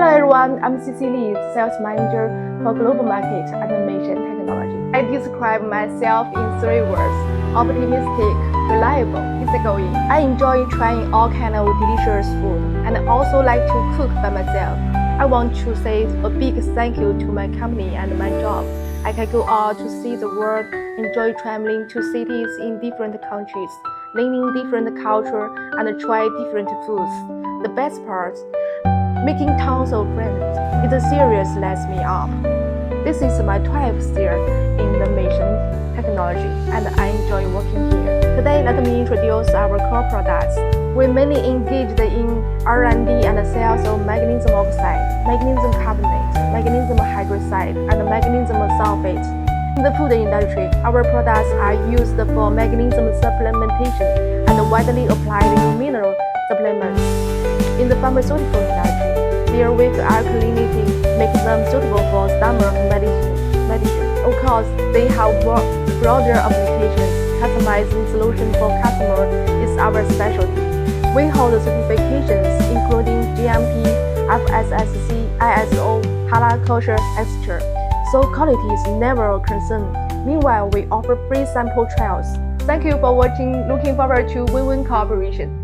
Hello everyone, I'm CiCi, Sales Manager for Global Market at Meishen Technology. I describe myself in 3 words: optimistic, reliable, easygoing. I enjoy trying all kinds of delicious food and I also like to cook by myself. I want to say a big thank you to my company and my job. I can go out to see the world, enjoy traveling to cities in different countries, learning different culture and try different foods. The best part, making tons of friends. It seriously lights me up. This is my 12th year in the Meishen Technology and I enjoy working here. Today, let me introduce our core products. We mainly engaged in R&D and sales of magnesium oxide, magnesium carbonate, magnesium hydroxide, and magnesium sulfate. In the food industry, our products are used for magnesium supplementation and widely applied in mineral supplements. In the pharmaceutical industry, their weak alkalinity makes them suitable for stomach medicine. Of course, they have broader applications. Customizing solution for customers is our specialty. We hold certifications including GMP, FSSC, ISO, halal kosher, etc. So quality is never a concern. Meanwhile, we offer free sample trials. Thank you for watching. Looking forward to win-win cooperation.